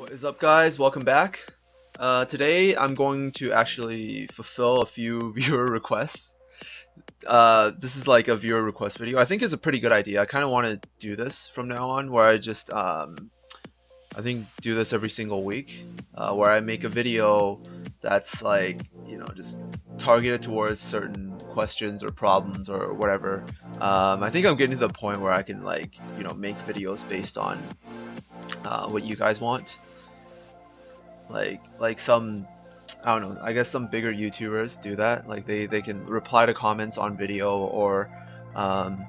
What is up, guys? Welcome back. Today I'm going to actually fulfill a few viewer requests. This is like a viewer request video. I think it's a pretty good idea. I kind of want to do this from now on, where I just I think do this every single week, where I make a video that's like, just targeted towards certain questions or problems or whatever. I think I'm getting to the point where I can make videos based on what you guys want. Like some, I don't know, I guess some bigger YouTubers do that. Like they can reply to comments on video, um,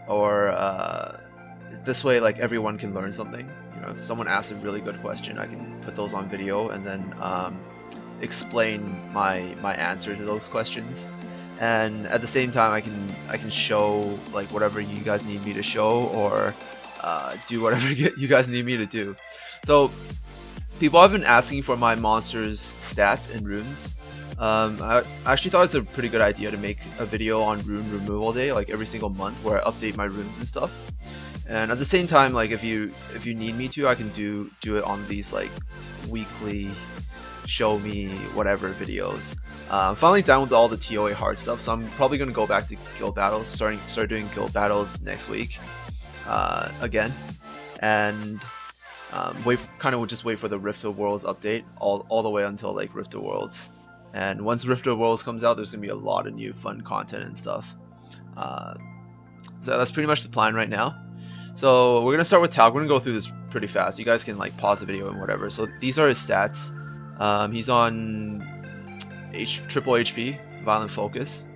or this way like everyone can learn something. If someone asks a really good question, I can put those on video and then explain my answer to those questions. And at the same time, I can show like whatever you guys need me to show, or do whatever you guys need me to do. So people have been asking for my monsters stats and runes. I actually thought it's a pretty good idea to make a video on rune removal day, like every single month, where I update my runes and stuff. And at the same time, like if you need me to, I can do it on these like weekly show me whatever videos. I'm finally done with all the ToAH hard stuff, so I'm probably gonna go back to guild battles, start doing guild battles next week again, and just wait for the Rift of Worlds update all the way until like Rift of Worlds. And once Rift of Worlds comes out, there's gonna be a lot of new fun content and stuff. So that's pretty much the plan right now. So we're gonna start with ToAH. We're gonna go through this pretty fast. You guys can like pause the video and whatever. So these are his stats. He's on triple HP, violent focus,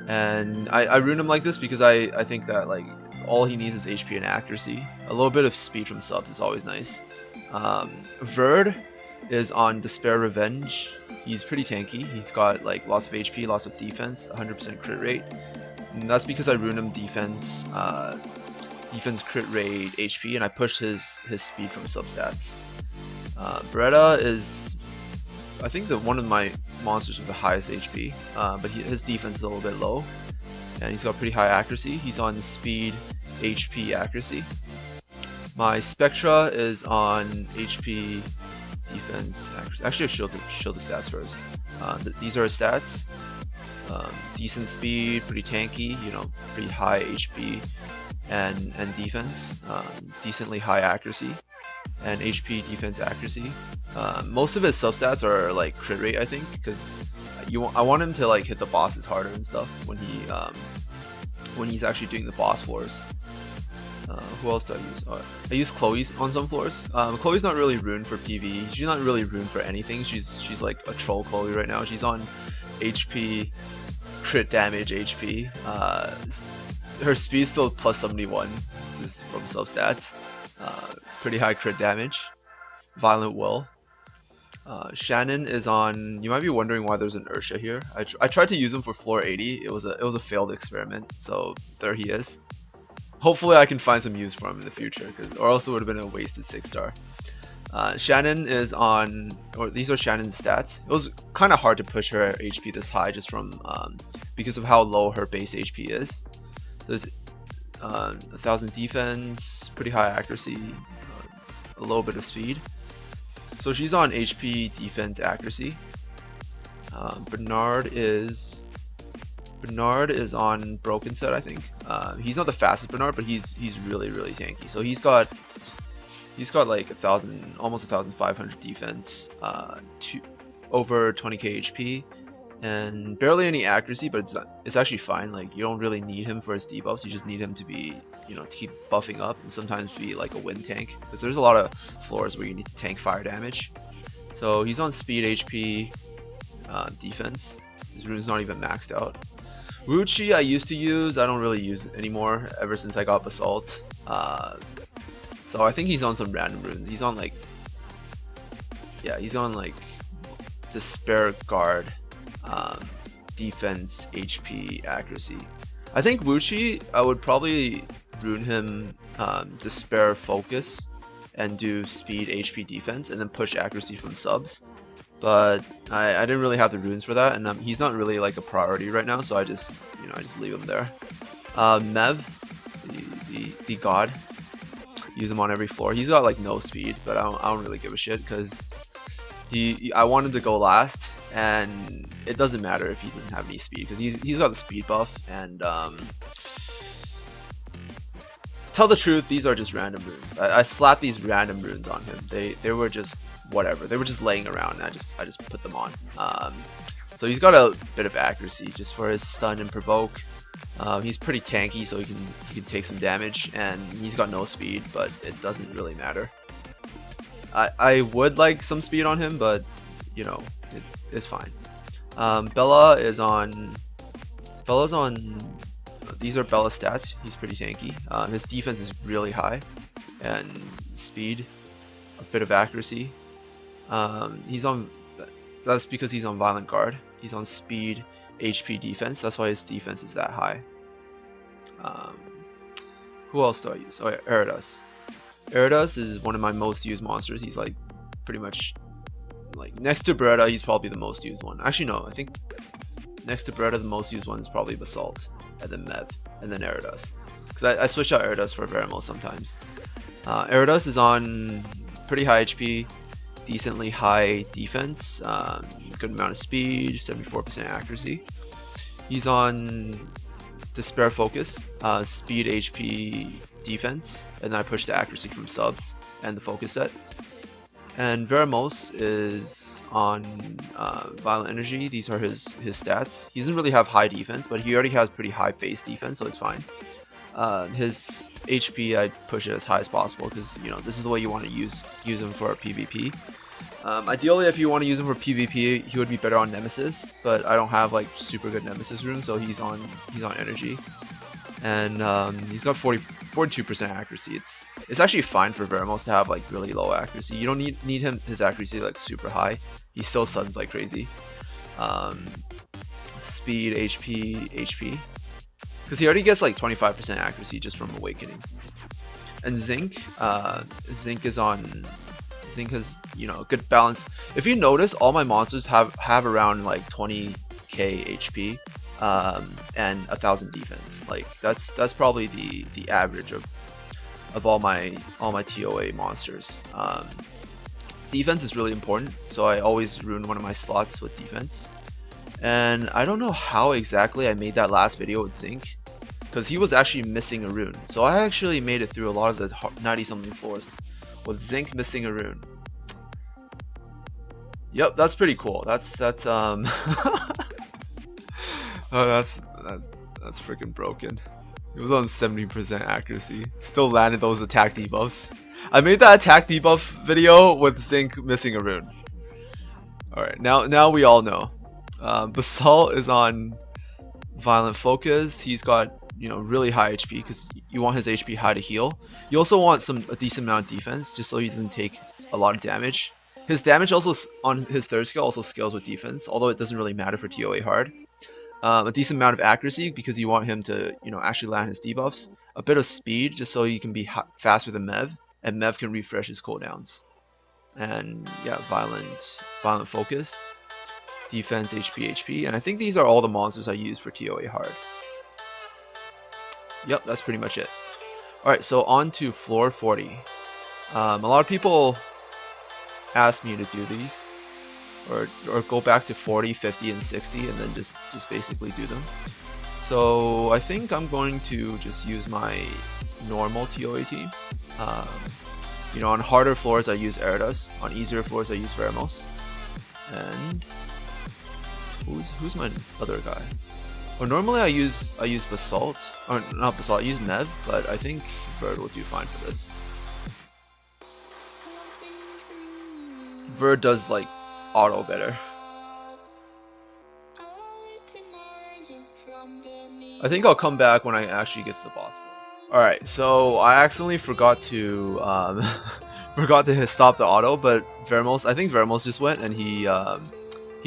and I rune him like this because I think that like all he needs is HP and accuracy. A little bit of speed from subs is always nice. Verd is on Despair Revenge. He's pretty tanky. He's got like lots of HP, lots of defense, 100% crit rate. And that's because I rune him defense, crit rate, HP, and I pushed his speed from substats. Beretta is, I think, one of my monsters with the highest HP, but his defense is a little bit low, and he's got pretty high accuracy. He's on speed, HP, accuracy. My Spectra is on HP, defense, accuracy. Actually, I'll show the stats first. These are his stats. Decent speed, pretty tanky, pretty high HP and defense. Decently high accuracy and HP, defense, accuracy. Most of his substats are like crit rate, I think, because I want him to like hit the bosses harder and stuff when he's actually doing the boss floors. Who else do I use? I use Chloe's on some floors. Chloe's not really ruined for PvE. She's not really ruined for anything. She's like a troll Chloe right now. She's on HP, crit damage, HP. Her speed's still plus 71, just from substats. Pretty high crit damage. Violent Will. Shannon is on. You might be wondering why there's an Ursha here. I tried to use him for floor 80. It was a failed experiment. So there he is. Hopefully I can find some use for him in the future, or else it would have been a wasted 6-star. Shannon is on, or these are Shannon's stats. It was kind of hard to push her HP this high just from because of how low her base HP is. So it's 1000 defense, pretty high accuracy, a little bit of speed. So she's on HP, defense, accuracy. Bernard is on broken set, I think. He's not the fastest Bernard, but he's really tanky. So he's got like 1000, almost 1500 defense, over 20k HP, and barely any accuracy, but it's actually fine. Like, you don't really need him for his debuffs. You just need him to be, to keep buffing up and sometimes be like a wind tank, because there's a lot of floors where you need to tank fire damage. So he's on speed, HP, defense. His rune's not even maxed out. Ruchi I used to use. I don't really use it anymore ever since I got Basalt. So I think he's on some random runes. He's on like, yeah, he's on like Despair Guard, defense, HP, accuracy. I think Wuchi, I would probably rune him Despair Focus and do speed, HP, defense, and then push accuracy from subs. But I didn't really have the runes for that, and he's not really like a priority right now, so I just leave him there. Mev, the god, use him on every floor. He's got like no speed, but I don't really give a shit because I want him to go last, and it doesn't matter if he doesn't have any speed because he's got the speed buff. And tell the truth, these are just random runes. I slapped these random runes on him. They were just whatever. They were just laying around, and I just put them on. So he's got a bit of accuracy just for his stun and provoke. He's pretty tanky, so he can take some damage, and he's got no speed, but it doesn't really matter. I would like some speed on him, but you know, it's fine. Bella's on. These are Bella stats. He's pretty tanky. His defense is really high, and speed, a bit of accuracy. He's on. That's because he's on Violent Guard. He's on speed, HP, defense. That's why his defense is that high. Who else do I use? Oh yeah, Eridus. Eridus is one of my most used monsters. He's like pretty much like next to Beretta, he's probably the most used one. Actually no, I think next to Beretta the most used one is probably Basalt, and then Mev, and then Eridus. Because I switch out Eridus for Veramos sometimes. Eridus is on pretty high HP, decently high defense, good amount of speed, 74% accuracy. He's on Despair Focus, speed, HP, defense, and then I push the accuracy from subs and the focus set. And Veramos is on Violent Energy. These are his stats. He doesn't really have high defense, but he already has pretty high base defense, so it's fine. His HP, I push it as high as possible because you know this is the way you want to use him for PvP. Ideally, if you want to use him for PvP, he would be better on Nemesis, but I don't have like super good Nemesis runes, so he's on energy, and he's got 42% accuracy. It's actually fine for Veramos to have like really low accuracy. You don't need his accuracy like super high. He still stuns like crazy. Speed, HP, because he already gets like 25% accuracy just from Awakening. And Zinc has, you know, a good balance. If you notice, all my monsters have around like 20k HP and 1000 defense. Like that's probably the average of all my ToAH monsters. Defense is really important, so I always ruin one of my slots with defense. And I don't know how exactly I made that last video with Zinc, because he was actually missing a rune. So I actually made it through a lot of the 90 something floors with Zinc missing a rune. Yep, that's pretty cool. That's oh, that's freaking broken. It was on 70% accuracy. Still landed those attack debuffs. I made that attack debuff video with Zinc missing a rune. Alright, now we all know. Basalt is on Violent Focus. He's got, you know, really high HP because you want his HP high to heal. You also want a decent amount of defense just so he doesn't take a lot of damage. His damage also on his third skill also scales with defense, although it doesn't really matter for ToAH hard. A decent amount of accuracy because you want him to, you know, actually land his debuffs. A bit of speed just so you can be faster than Mev, and Mev can refresh his cooldowns. And yeah, Violent Focus, defense, HP, and I think these are all the monsters I use for ToAH hard. Yep, that's pretty much it. Alright, so on to floor 40. A lot of people ask me to do these, or go back to 40, 50, and 60, and then just basically do them. So I think I'm going to just use my normal ToAH team. You know, on harder floors I use Eridus, on easier floors I use Veramos. And who's my other guy? Well, normally I use Basalt, or not Basalt, I use Mev, but I think Verd will do fine for this. Verd does like auto better. I think I'll come back when I actually get to the boss. Alright, so I accidentally forgot to stop the auto, but I think Veramos just went and he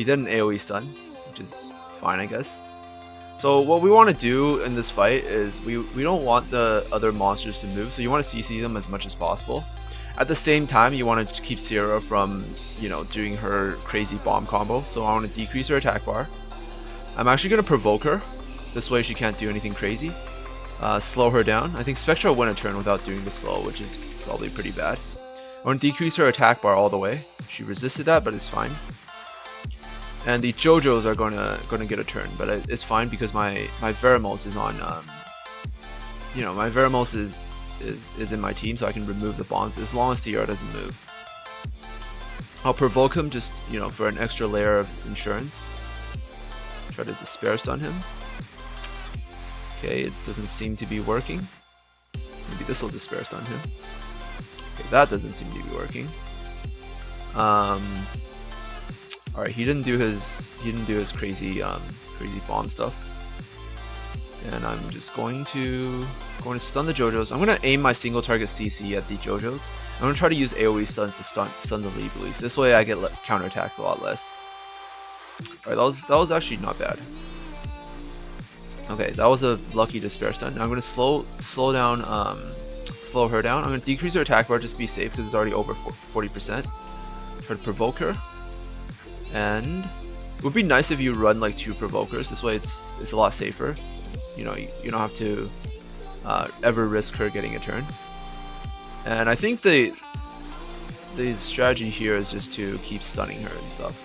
did an AoE stun, which is fine, I guess. So what we want to do in this fight is we don't want the other monsters to move, so you want to CC them as much as possible. At the same time, you want to keep Sierra from, you know, doing her crazy bomb combo, so I want to decrease her attack bar. I'm actually going to provoke her, this way she can't do anything crazy. slow her down. I think Spectra will win a turn without doing the slow, which is probably pretty bad. I want to decrease her attack bar all the way. She resisted that, but it's fine. And the JoJos are gonna get a turn, but it's fine because my Veramos is on. You know, my Veramos is in my team, so I can remove the bombs as long as TR doesn't move. I'll provoke him just, you know, for an extra layer of insurance. Try to despair stun him. Okay, it doesn't seem to be working. Maybe this will despair stun him. Okay, that doesn't seem to be working. Alright, he didn't do his crazy crazy bomb stuff. And I'm just going to stun the JoJos. I'm going to aim my single target CC at the JoJos. I'm going to try to use AoE stuns to stun the Libellies. This way I get counterattacked a lot less. Alright, that was actually not bad. Okay, that was a lucky despair stun. Now I'm going to slow her down. I'm going to decrease her attack bar just to be safe because it's already over 40%. Try to provoke her. And it would be nice if you run like 2 provokers. This way it's a lot safer. You know, you don't have to ever risk her getting a turn. And I think the strategy here is just to keep stunning her and stuff.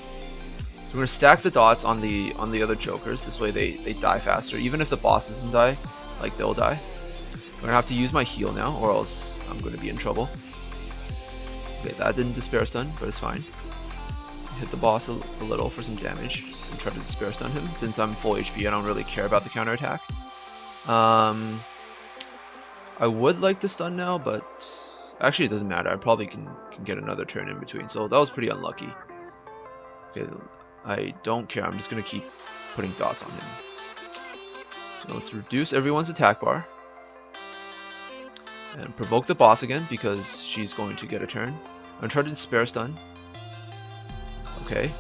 So we're gonna stack the dots on the other chokers. This way they die faster. Even if the boss doesn't die, like they'll die. I'm gonna have to use my heal now, or else I'm gonna be in trouble. Okay, that didn't despair stun, but it's fine. Hit the boss a little for some damage and try to despair stun him. Since I'm full HP, I don't really care about the counterattack. I would like to stun now, but actually it doesn't matter. I probably can get another turn in between. So that was pretty unlucky. Okay, I don't care. I'm just gonna keep putting dots on him. So let's reduce everyone's attack bar and provoke the boss again because she's going to get a turn. I'm gonna try to despair stun. Okay,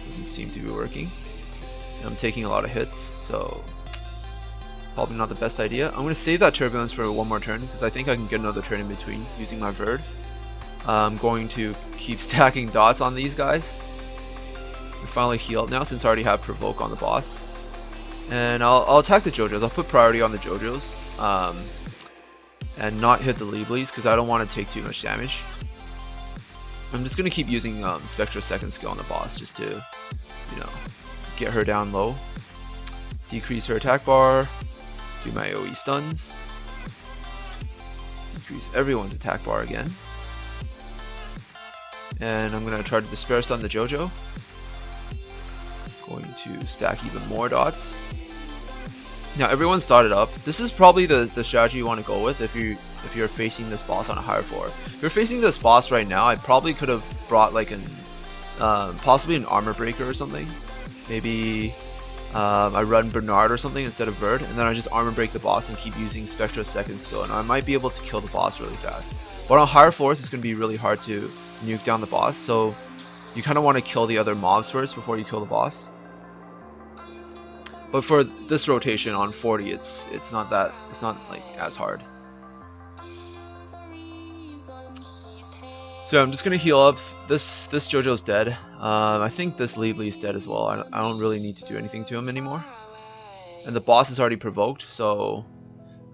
doesn't seem to be working. And I'm taking a lot of hits, so probably not the best idea. I'm going to save that turbulence for one more turn because I think I can get another turn in between using my Verd. I'm going to keep stacking dots on these guys. We finally healed now since I already have provoke on the boss. And I'll attack the JoJos. I'll put priority on the JoJos and not hit the Libellies because I don't want to take too much damage. I'm just going to keep using Spectra's second skill on the boss just to, you know, get her down low. Decrease her attack bar. Do my AoE stuns. Increase everyone's attack bar again. And I'm going to try to despair stun the JoJo. Going to stack even more dots. Now everyone's dotted up. This is probably the strategy you want to go with if you're facing this boss on a higher floor. If you're facing this boss right now, I probably could have brought like possibly an armor breaker or something. Maybe I run Bernard or something instead of Bird, and then I just armor break the boss and keep using Spectra's second skill, and I might be able to kill the boss really fast. But on higher floors, it's going to be really hard to nuke down the boss, so you kind of want to kill the other mobs first before you kill the boss. But for this rotation on 40, it's not like as hard. So I'm just gonna heal up. This JoJo's dead. I think this Libelli's dead as well. I don't really need to do anything to him anymore. And the boss is already provoked, so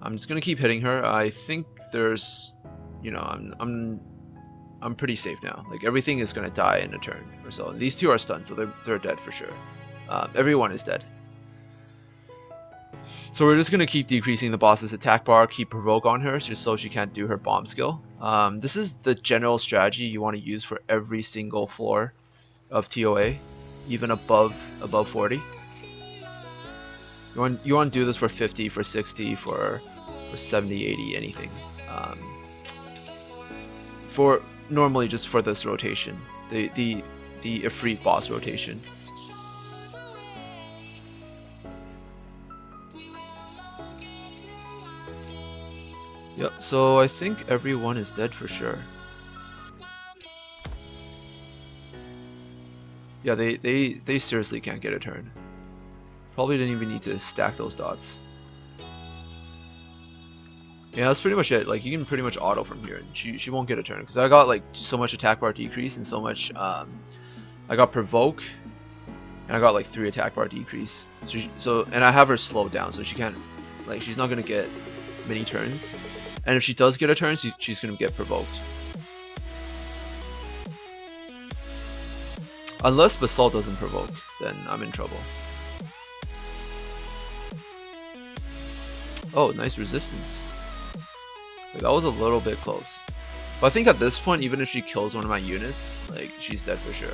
I'm just gonna keep hitting her. I think there's, you know, I'm pretty safe now. Like everything is gonna die in a turn or so. These two are stunned, so they're dead for sure. Everyone is dead. So we're just going to keep decreasing the boss's attack bar, keep provoke on her just so she can't do her bomb skill. This is the general strategy you want to use for every single floor of ToAH, even above 40. You want to do this for 50, for 60, for 70, 80, anything. For normally just for this rotation, the Ifrit boss rotation. Yep, so I think everyone is dead for sure. Yeah, they seriously can't get a turn. Probably didn't even need to stack those dots. Yeah, that's pretty much it. Like, you can pretty much auto from here, and she won't get a turn because I got like so much attack bar decrease and so much. I got provoke, and I got like 3 attack bar decrease. So and I have her slowed down, so she can't, like, she's not gonna get many turns. And if she does get a turn, she's going to get provoked. Unless Basalt doesn't provoke, then I'm in trouble. Oh, nice resistance. Like, that was a little bit close. But I think at this point, even if she kills one of my units, like, she's dead for sure.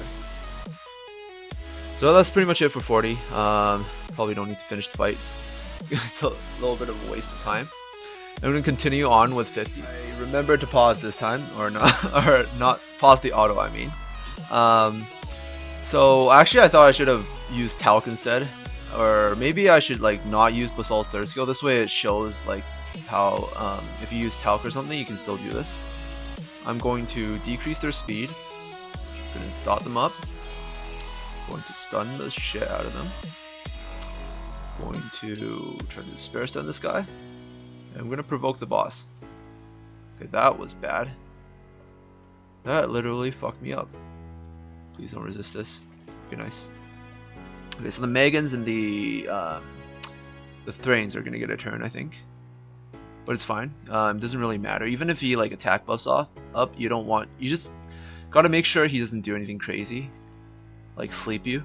So that's pretty much it for 40. Probably don't need to finish the fight. It's a little bit of a waste of time. I'm going to continue on with 50. I remembered to pause this time, or not pause the auto, I mean. So actually I thought I should have used Talc instead. Or maybe I should like not use Basalt's third skill. This way it shows like how if you use Talc or something, you can still do this. I'm going to decrease their speed. I'm going to dot them up. Going to stun the shit out of them. Going to try to spare stun this guy. And I'm going to provoke the boss. Okay, that was bad. That literally fucked me up. Please don't resist this. Okay, nice. Okay, so the Megans and the Thrains are going to get a turn, I think. But it's fine. It doesn't really matter. Even if he like attack buffs up, you don't want. You just gotta make sure he doesn't do anything crazy, like sleep you.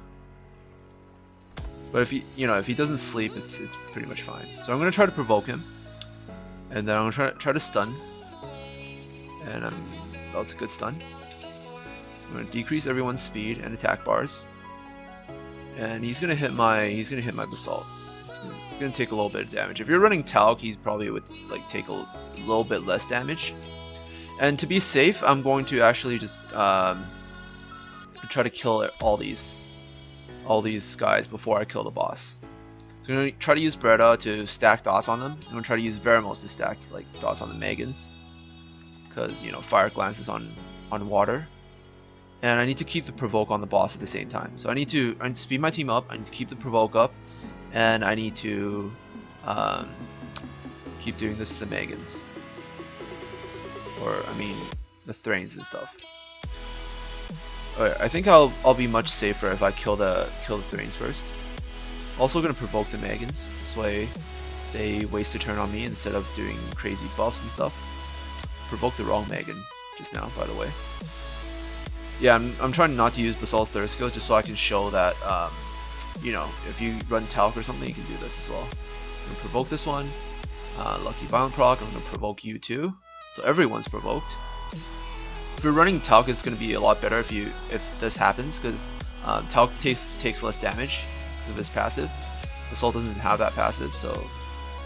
But if he doesn't sleep, it's pretty much fine. So I'm gonna try to provoke him, and then I'm gonna try to stun. And that's a good stun. I'm gonna decrease everyone's speed and attack bars, and he's gonna hit my Basalt. It's gonna take a little bit of damage. If you're running Talc, he's probably would like take a little bit less damage. And to be safe, I'm going to actually just try to kill all these guys before I kill the boss. So I'm gonna try to use Breda to stack dots on them. I'm gonna try to use Veramos to stack like dots on the Megans, because Fire Glance is on water. And I need to keep the provoke on the boss at the same time. So I need to speed my team up. I need to keep the provoke up. And I need to keep doing this to the Megans, or I mean the Thrains and stuff. Alright, I think I'll be much safer if I kill the Thrains first. Also gonna provoke the Megans. This way they waste a turn on me instead of doing crazy buffs and stuff. Provoke the wrong Megan just now, by the way. Yeah, I'm trying not to use Basalt's third skill just so I can show that. If you run Talc or something, you can do this as well. I'm going to provoke this one. Lucky Violent proc, I'm going to provoke you too. So everyone's provoked. If you're running Talc, it's going to be a lot better if this happens, because Talc takes less damage because of his passive. Basalt doesn't have that passive, so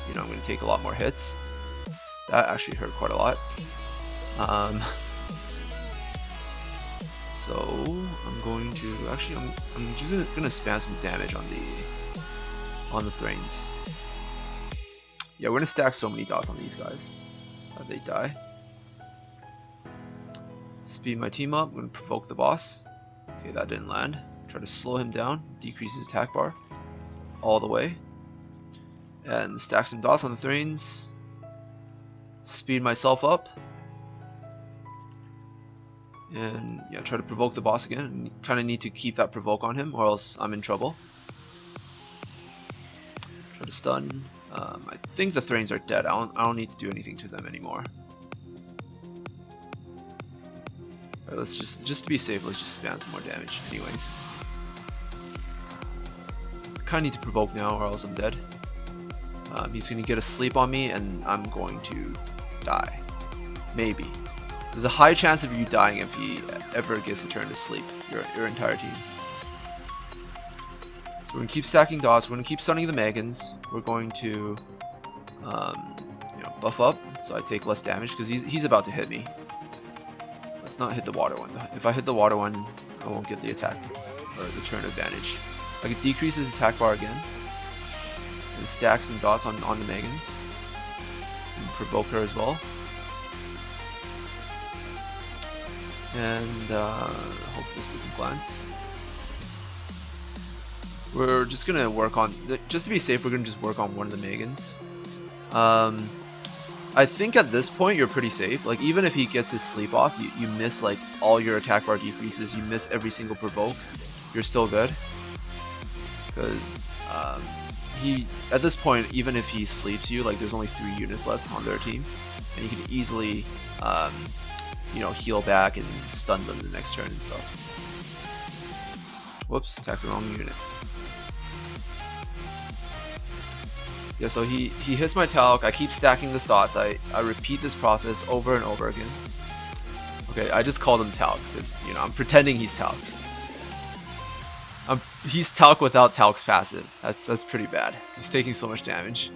I'm going to take a lot more hits. That actually hurt quite a lot. So I'm going to I'm just gonna spam some damage on the Thrains. Yeah, we're gonna stack so many dots on these guys that they die. Speed my team up. I'm gonna provoke the boss. Okay, that didn't land. Try to slow him down, decrease his attack bar all the way, and stack some dots on the Thrains. Speed myself up. And yeah, try to provoke the boss again. Kind of need to keep that provoke on him, or else I'm in trouble. Try to stun. I think the Thrains are dead. I don't need to do anything to them anymore. Alright, let's just to be safe, let's just spam some more damage. Anyways, kind of need to provoke now, or else I'm dead. He's gonna get a sleep on me, and I'm going to die. Maybe. There's a high chance of you dying if he ever gets a turn to sleep, your entire team. So we're going to keep stacking dots, we're going to keep stunning the Megans, we're going to buff up so I take less damage, because he's about to hit me. Let's not hit the water one. If I hit the water one, I won't get the attack, or the turn advantage. I could decrease his attack bar again, and stack some dots on the Megans, and provoke her as well. And hope this doesn't glance. We're just gonna work on, just to be safe, we're gonna just work on one of the Megans. I think at this point you're pretty safe. Like, even if he gets his sleep off, you miss like all your attack bar decreases, you miss every single provoke, you're still good. Because he at this point, even if he sleeps you, like there's only 3 units left on their team, and you can easily you know, heal back and stun them the next turn and stuff. Whoops, attacked the wrong unit. Yeah, so he hits my talc. I keep stacking the dots. I repeat this process over and over again. Okay, I just called him talc. You know, I'm pretending he's talc. He's talc without talc's passive. That's pretty bad. He's taking so much damage.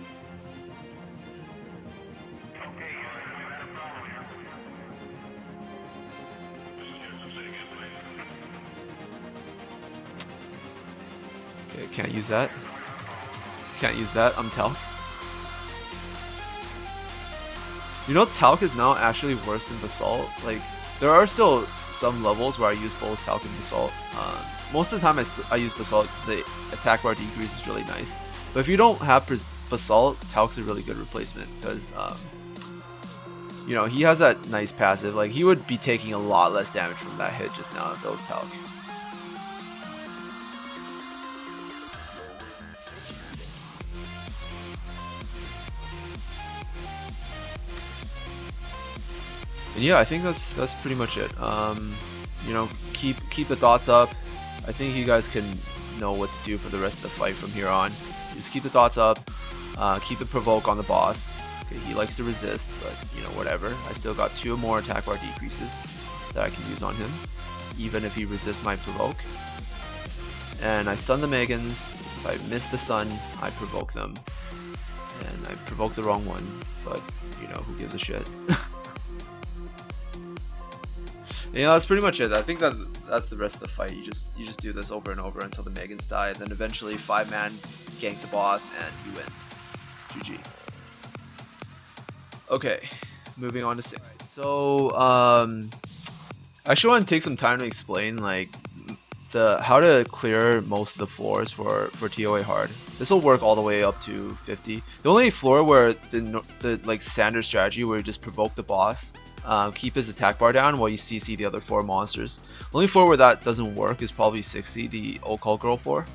Okay, can't use that. Can't use that. I'm talc. You know, talc is now actually worse than basalt. Like, there are still some levels where I use both talc and basalt. Most of the time I use basalt because the attack bar decrease is really nice. But if you don't have basalt, talc's a really good replacement because you know, he has that nice passive. Like, he would be taking a lot less damage from that hit just now if that was talc. And yeah, I think that's pretty much it. You know, keep the dots up. I think you guys can know what to do for the rest of the fight from here on. Just keep the dots up. Keep the provoke on the boss. Okay, he likes to resist, but you know, whatever. I still got 2 more attack bar decreases that I can use on him, even if he resists my provoke. And I stun the Megans. If I miss the stun, I provoke them. And I provoke the wrong one, but you know, who gives a shit? Yeah, that's pretty much it. I think that's the rest of the fight. You just do this over and over until the Megans die, and then eventually 5-man gank the boss and you win. GG. Okay, moving on to 60. So I actually want to take some time to explain like how to clear most of the floors for ToA hard. This will work all the way up to 50. The only floor where the like standard strategy where you just provoke the boss, keep his attack bar down while you CC the other 4 monsters. The only floor where that doesn't work is probably 60, the Occult Girl floor.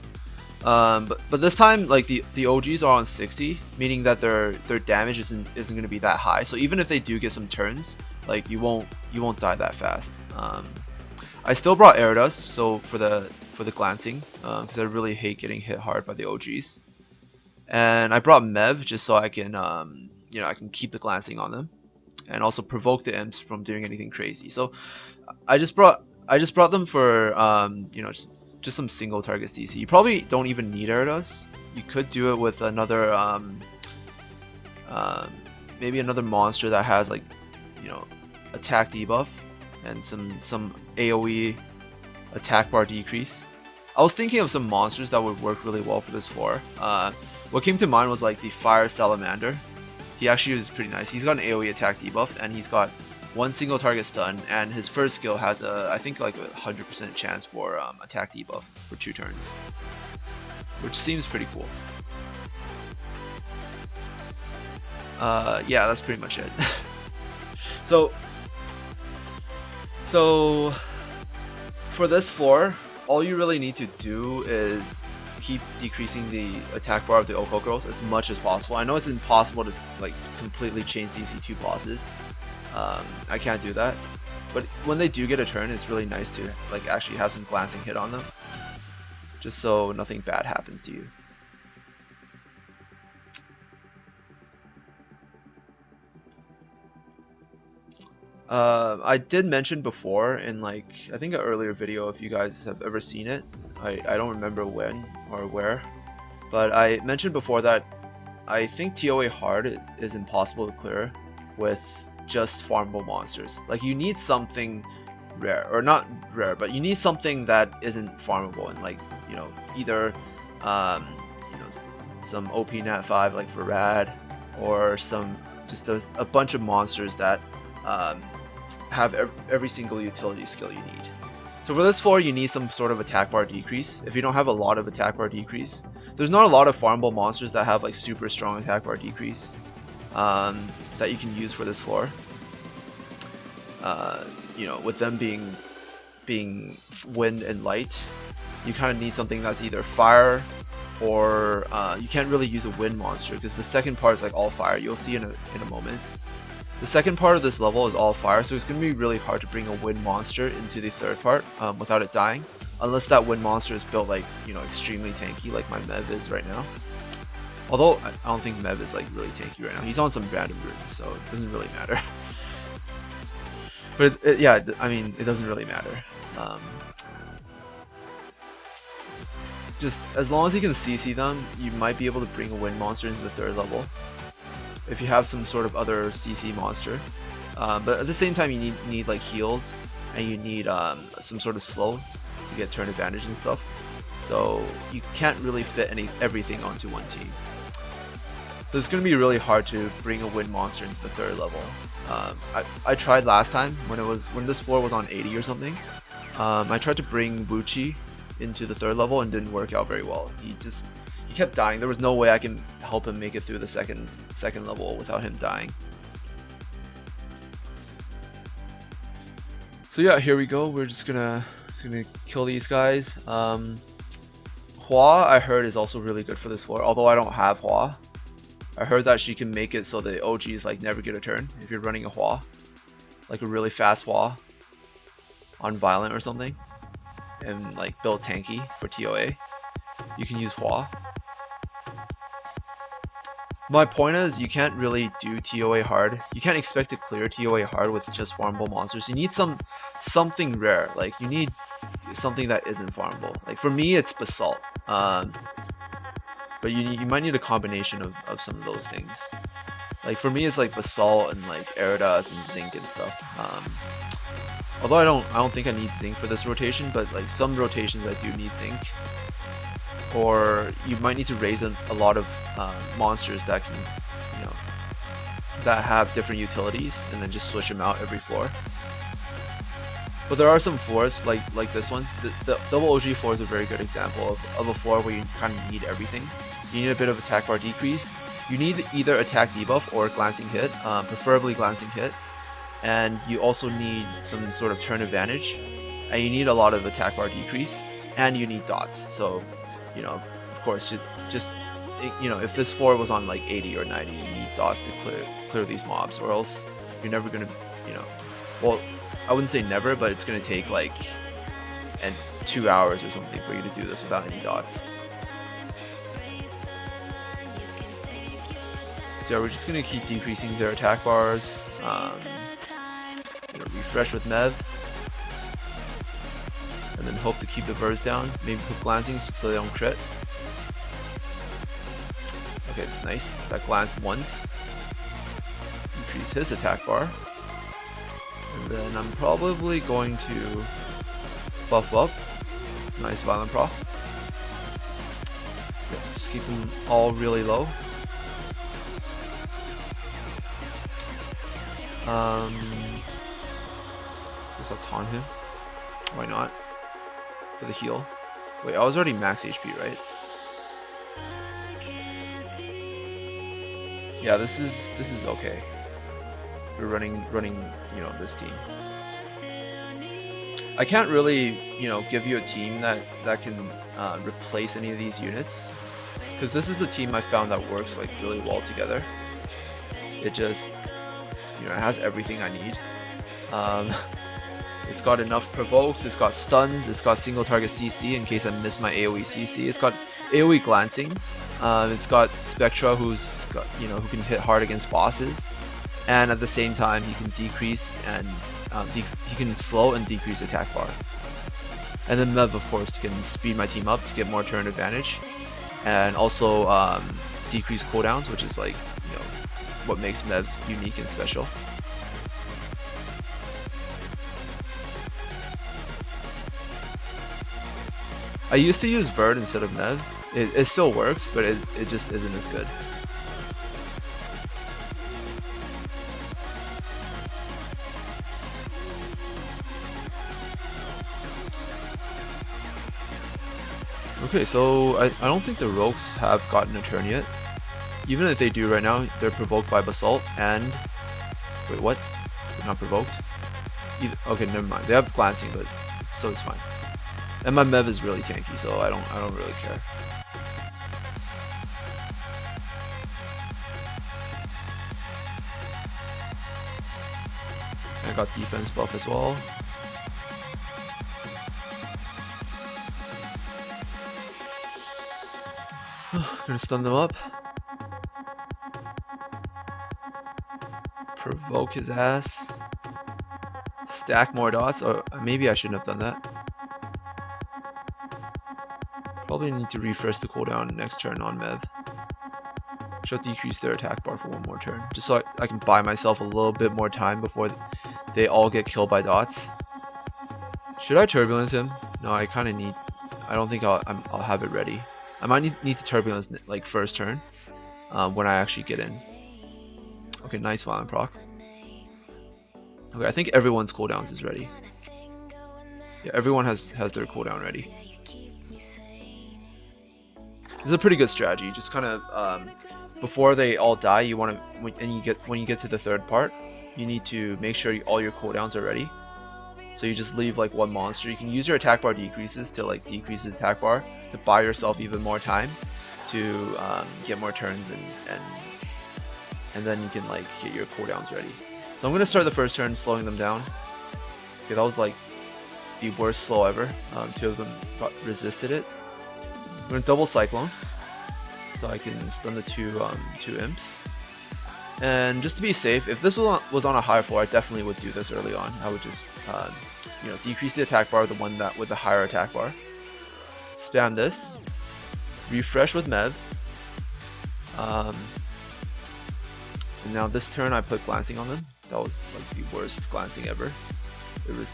But this time, like the OGs are on 60, meaning that their damage isn't going to be that high. So even if they do get some turns, like you won't die that fast. I still brought Aerodust, so for the glancing, because I really hate getting hit hard by the OGs. And I brought Mev just so I can you know, I can keep the glancing on them, and also provoke the imps from doing anything crazy. So I just brought them for you know, just some single target CC. You probably don't even need Aerodust. You could do it with another maybe another monster that has like, you know, attack debuff and some AoE attack bar decrease. I was thinking of some monsters that would work really well for this floor. What came to mind was like the Fire Salamander. He actually is pretty nice. He's got an AoE attack debuff, and he's got 1 single target stun, and his first skill has I think like a 100% chance for attack debuff for 2 turns, which seems pretty cool. Yeah, that's pretty much it. So for this floor, all you really need to do is keep decreasing the attack bar of the Occult Girls as much as possible. I know it's impossible to like completely chain CC 2 bosses. I can't do that, but when they do get a turn, it's really nice to like actually have some glancing hit on them, just so nothing bad happens to you. I did mention before in like I think an earlier video, if you guys have ever seen it, I don't remember when or where, but I mentioned before that I think ToA hard is impossible to clear with just farmable monsters. Like, you need something rare, or not rare, but you need something that isn't farmable, and like, you know, either you know, some OP Nat 5 like Varad, or some just a bunch of monsters that have every single utility skill you need. So for this floor, you need some sort of attack bar decrease. If you don't have a lot of attack bar decrease, there's not a lot of farmable monsters that have like super strong attack bar decrease that you can use for this floor. You know, with them being wind and light, you kind of need something that's either fire or you can't really use a wind monster because the second part is like all fire. You'll see in a moment. The second part of this level is all fire, so it's going to be really hard to bring a wind monster into the third part without it dying, unless that wind monster is built like, you know, extremely tanky like my Mev is right now. Although I don't think Mev is like really tanky right now. He's on some random runes, so it doesn't really matter. But yeah, I mean, it doesn't really matter. Just as long as you can CC them, you might be able to bring a wind monster into the third level if you have some sort of other CC monster. But at the same time, you need like heals, and you need some sort of slow to get turn advantage and stuff. So you can't really fit everything onto one team. So it's going to be really hard to bring a wind monster into the third level. I tried last time when this floor was on 80 or something. I tried to bring Wuchi into the third level and didn't work out very well. He kept dying. There was no way I can help him make it through the second level without him dying. So yeah, here we go. We're just gonna kill these guys. Hua, I heard, is also really good for this floor, although I don't have Hua. I heard that she can make it so the OGs like never get a turn if you're running a Hua, like a really fast Hua on Violent or something, and like build tanky for ToAH. You can use Hua. My point is, you can't really do ToAH hard. You can't expect to clear ToAH hard with just farmable monsters. You need something rare. Like you need something that isn't farmable. Like for me, it's Basalt. But you might need a combination of some of those things. Like for me, it's like Basalt and like Eridath and Zinc and stuff. Although I don't think I need Zinc for this rotation, but like some rotations I do need Zinc. Or you might need to raise a lot of monsters that can, you know, that have different utilities, and then just switch them out every floor. But there are some floors like this one. The double OG floor is a very good example of a floor where you kind of need everything. You need a bit of attack bar decrease. You need either attack debuff or glancing hit, preferably glancing hit. And you also need some sort of turn advantage. And you need a lot of attack bar decrease. And you need dots. So, you know, of course, just you know, if this floor was on like 80 or 90, you need dots to clear these mobs, or else you're never gonna, you know, well, I wouldn't say never, but it's gonna take like 2 hours or something for you to do this without any dots. So yeah, we're just gonna keep decreasing their attack bars. You know, refresh with Mev, and then hope to keep the birds down. Maybe put glancing so they don't crit. Okay, nice. That glanced once. Increase his attack bar. And then I'm probably going to buff up. Nice Violent Proc. Yep, just keep them all really low. Guess I'll taunt him. Why not? For the heal. Wait, I was already max HP, right? Yeah, this is okay. We're running, you know, this team. I can't really, you know, give you a team that can replace any of these units, because this is a team I found that works like really well together. It just, you know, it has everything I need. It's got enough provokes, it's got stuns, it's got single target CC in case I miss my AoE CC, it's got AoE glancing, it's got Spectra who's got, you know, who can hit hard against bosses, and at the same time he can decrease and he can slow and decrease attack bar. And then Mev, of course, can speed my team up to get more turn advantage, and also decrease cooldowns, which is like, you know, what makes Mev unique and special. I used to use Bird instead of Mev. It still works, but it just isn't as good. Okay, so I don't think the Rogues have gotten a turn yet. Even if they do right now, they're provoked by Basalt and... Wait, what? They're not provoked? Okay, never mind. They have glancing, but so it's fine. And my Mev is really tanky, so I don't really care. got defense buff as well. Gonna stun them up. Provoke his ass. Stack more dots. Or maybe I shouldn't have done that. Probably need to refresh the cooldown next turn on Mev. Should decrease their attack bar for one more turn. Just so I can buy myself a little bit more time before they all get killed by dots. Should I turbulence him? No, I kind of need... I don't think I'll have it ready. I might need to turbulence like first turn when I actually get in. Okay, nice violent proc. Okay, I think everyone's cooldowns is ready. Yeah, everyone has their cooldown ready. This is a pretty good strategy. Just kind of before they all die, you want to when you get to the third part, you need to make sure all your cooldowns are ready. So you just leave like one monster. You can use your attack bar decreases to like decrease the attack bar to buy yourself even more time to get more turns and then you can like get your cooldowns ready. So I'm gonna start the first turn slowing them down. Okay, that was like the worst slow ever. Two of them resisted it. I'm gonna double cyclone so I can stun the two imps. And just to be safe, if this was on a higher floor, I definitely would do this early on. I would just decrease the attack bar, the one that with the higher attack bar. Spam this. Refresh with Mev. And now this turn I put glancing on them. That was like the worst glancing ever.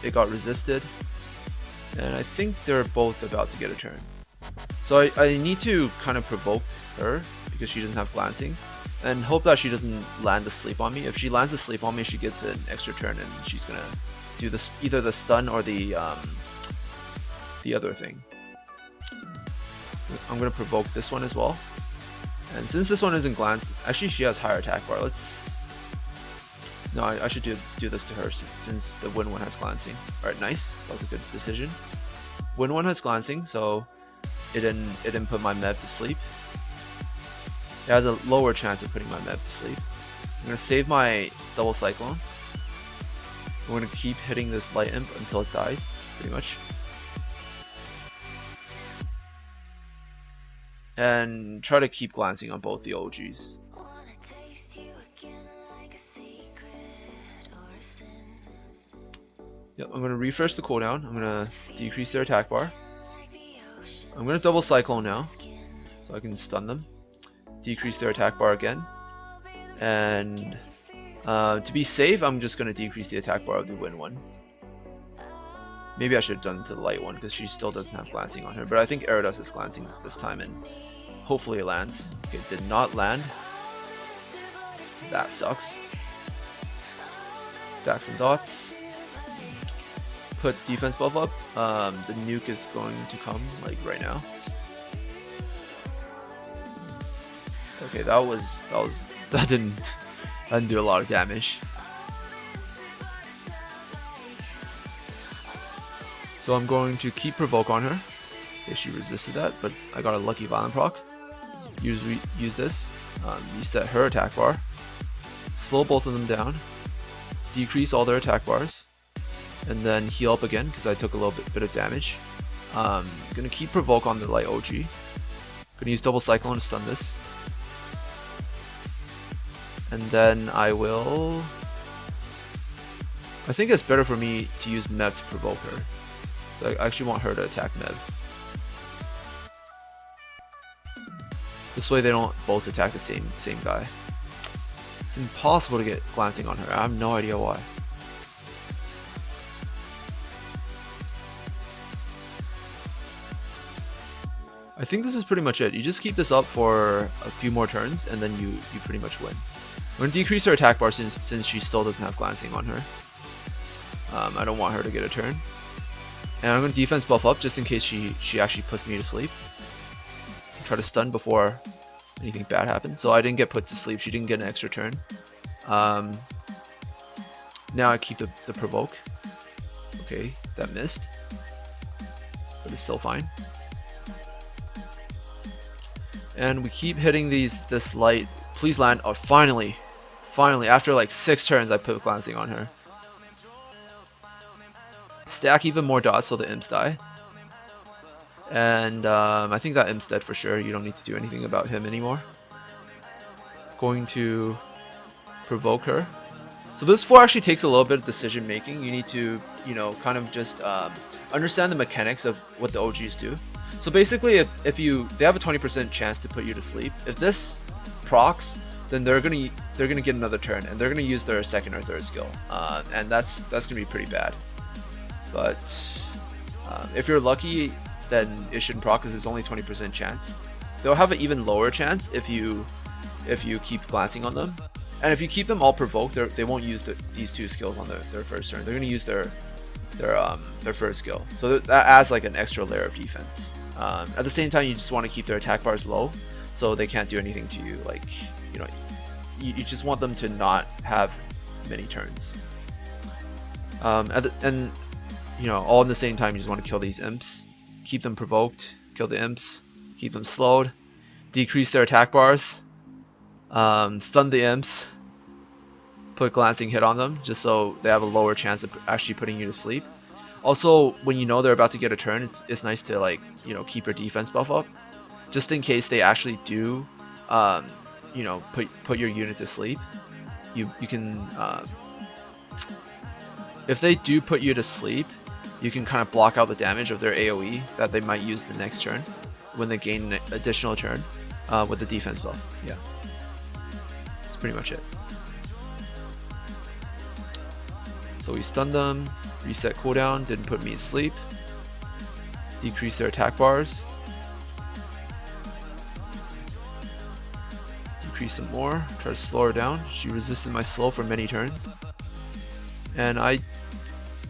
It got resisted. And I think they're both about to get a turn. So I need to kind of provoke her because she doesn't have glancing. And hope that she doesn't land the sleep on me. If she lands the sleep on me, she gets an extra turn and she's gonna do this either the stun or the other thing. I'm gonna provoke this one as well. And since this one isn't glanced, actually she has higher attack bar. No, I should do this to her since the win one has glancing. Alright, nice. That was a good decision. Win one has glancing, so it didn't put my Mev to sleep. It has a lower chance of putting my Mev to sleep. I'm gonna save my double cyclone. I'm gonna keep hitting this light imp until it dies, pretty much. And try to keep glancing on both the OGs. Yep, I'm gonna refresh the cooldown. I'm gonna decrease their attack bar. I'm gonna double cyclone now, so I can stun them. Decrease their attack bar again, and to be safe, I'm just gonna decrease the attack bar of the win one. Maybe I should have done to the light one because she still doesn't have glancing on her, but I think Aerodus is glancing this time, and hopefully it lands. Okay, it did not land. That sucks. Stack some dots. Put defense buff up. The nuke is going to come like right now. Okay, that didn't do a lot of damage. So I'm going to keep provoke on her. Okay, she resisted that, but I got a lucky violent proc. Use this. Reset her attack bar. Slow both of them down. Decrease all their attack bars. And then heal up again because I took a little bit of damage. Gonna keep provoke on the light OG. Gonna use double cyclone to stun this. And then I think it's better for me to use Mev to provoke her. So I actually want her to attack Mev. This way they don't both attack the same guy. It's impossible to get glancing on her. I have no idea why. I think this is pretty much it. You just keep this up for a few more turns and then you pretty much win. I'm going to decrease her attack bar since she still doesn't have glancing on her. I don't want her to get a turn. And I'm going to defense buff up just in case she actually puts me to sleep. Try to stun before anything bad happens. So I didn't get put to sleep. She didn't get an extra turn. Now I keep the provoke. Okay, that missed. But it's still fine. And we keep hitting this light. Please land. Oh, finally, after like 6 turns, I put glancing on her. stack even more dots so the imps die. And I think that imp's dead for sure. You don't need to do anything about him anymore. Going to provoke her. So this floor actually takes a little bit of decision making. You need to, you know, kind of just understand the mechanics of what the OGs do. So basically, if they have a 20% chance to put you to sleep. If this procs, then they're gonna get another turn, and they're gonna use their second or third skill, and that's gonna be pretty bad. But if you're lucky, then it shouldn't proc because it's only 20% chance. They'll have an even lower chance if you keep glancing on them. And if you keep them all provoked, they won't use these two skills on their first turn. They're going to use their first skill. So that adds like an extra layer of defense. At the same time, you just want to keep their attack bars low, so they can't do anything to you. Like, you know, you just want them to not have many turns. And you know, all in the same time, you just want to kill these imps, keep them provoked, kill the imps, keep them slowed, decrease their attack bars. Stun the imps, put glancing hit on them just so they have a lower chance of actually putting you to sleep. Also, when you know they're about to get a turn, it's nice to, like, you know, keep your defense buff up just in case they actually do you know, put your unit to sleep. You can if they do put you to sleep, you can kind of block out the damage of their AoE that they might use the next turn when they gain an additional turn with the defense buff. Yeah. Pretty much it. So we stunned them, reset cooldown, didn't put me to sleep, decrease their attack bars, decrease some more, try to slow her down. She resisted my slow for many turns, and I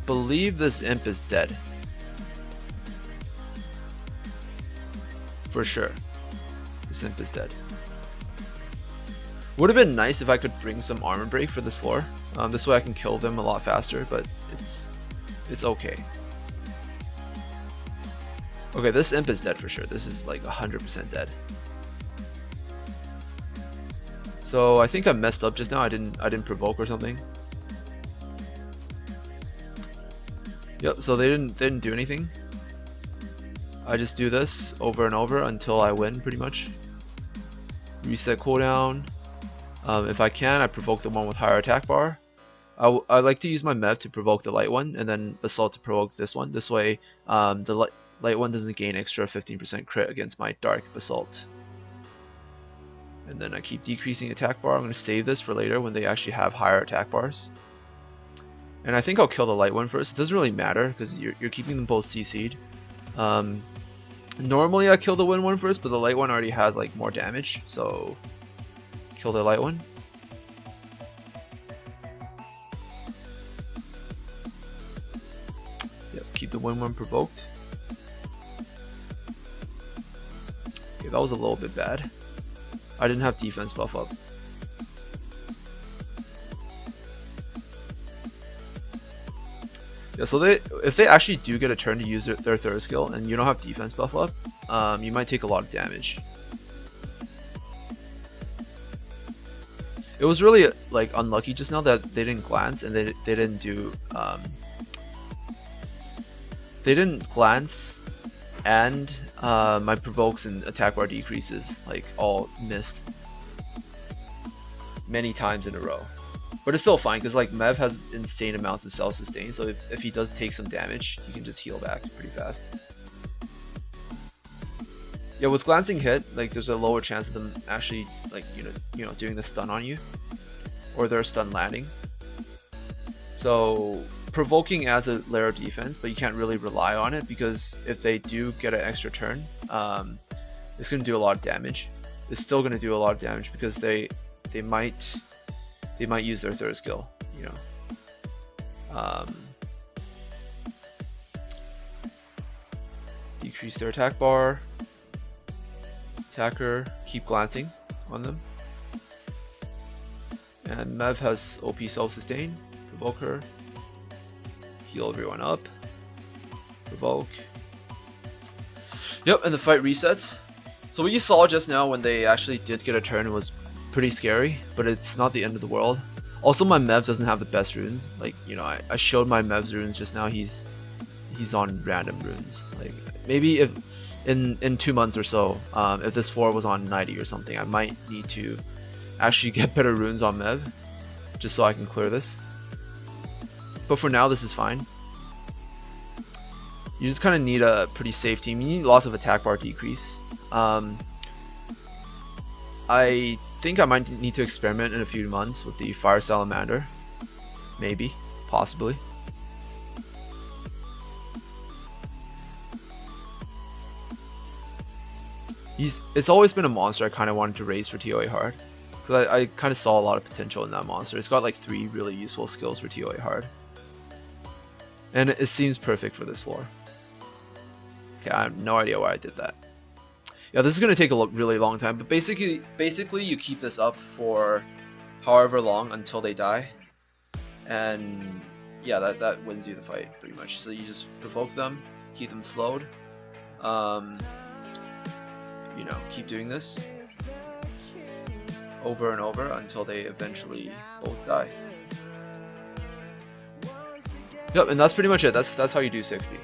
believe this imp is dead for sure. This imp is dead. Would have been nice if I could bring some armor break for this floor. This way I can kill them a lot faster, but it's okay. Okay, this imp is dead for sure. This is like 100% dead. So I think I messed up just now. I didn't provoke or something. Yep. So they didn't do anything. I just do this over and over until I win, pretty much. Reset cooldown. If I can, I provoke the one with higher attack bar. I like to use my Mev to provoke the light one, and then Basalt to provoke this one. This way, the light one doesn't gain extra 15% crit against my Dark Basalt. And then I keep decreasing attack bar. I'm going to save this for later when they actually have higher attack bars. And I think I'll kill the light one first. It doesn't really matter because you're keeping them both CC'd. Normally I kill the wind one first, but the light one already has like more damage, so kill the light one. Yep, keep the wind one provoked. Okay, that was a little bit bad. I didn't have defense buff up. Yeah, so if they actually do get a turn to use their third skill and you don't have defense buff up, you might take a lot of damage. It was really like unlucky just now that they didn't glance and they didn't do they didn't glance, and my provokes and attack bar decreases like all missed many times in a row. But it's still fine because like Mev has insane amounts of self-sustain, so if he does take some damage, he can just heal back pretty fast. Yeah, with glancing hit, like there's a lower chance of them actually like you know doing the stun on you, or their stun landing. So provoking adds a layer of defense, but you can't really rely on it because if they do get an extra turn, it's going to do a lot of damage. It's still going to do a lot of damage because they might use their third skill, you know. Decrease their attack bar. Attacker, keep glancing on them. And Mev has OP self-sustain. Provoke her. Heal everyone up. Provoke. Yep, and the fight resets. So what you saw just now when they actually did get a turn was pretty scary, but it's not the end of the world. Also, my Mev doesn't have the best runes. Like, you know, I showed my Mev's runes just now. He's he's on random runes. Like maybe if in 2 months or so, if this floor was on 90 or something, I might need to actually get better runes on Mev, just so I can clear this. But for now, this is fine. You just kind of need a pretty safe team. You need lots of attack bar decrease. I think I might need to experiment in a few months with the Fire Salamander. Maybe, possibly. It's always been a monster I kind of wanted to raise for ToA hard, because I kind of saw a lot of potential in that monster. It's got like 3 really useful skills for ToA hard, and it seems perfect for this floor. Okay, I have no idea why I did that. Yeah, this is gonna take a really long time, but basically you keep this up for however long until they die, and yeah, that wins you the fight pretty much. So you just provoke them, keep them slowed. You know, keep doing this over and over until they eventually both die. Yep, and that's pretty much it. That's how you do 60.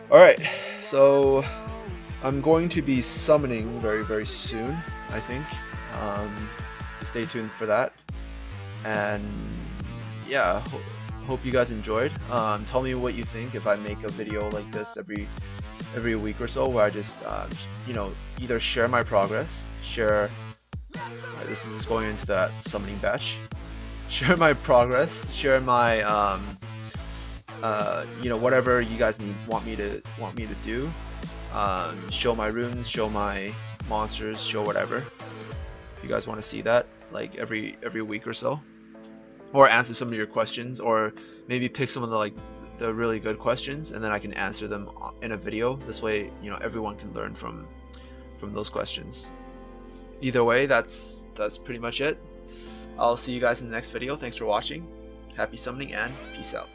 Alright, so I'm going to be summoning very soon, I think. So stay tuned for that. And yeah, hope you guys enjoyed. Tell me what you think if I make a video like this every week or so, where I just you know, either share my progress, this is going into that summoning batch, share my progress, share my you know, whatever you guys want me to do, show my runes, show my monsters, show whatever. If you guys want to see that like every week or so, or answer some of your questions, or maybe pick some of the really good questions and then I can answer them in a video. This way, you know, everyone can learn from those questions. Either way, that's pretty much it. I'll see you guys in the next video. Thanks for watching. Happy summoning and peace out.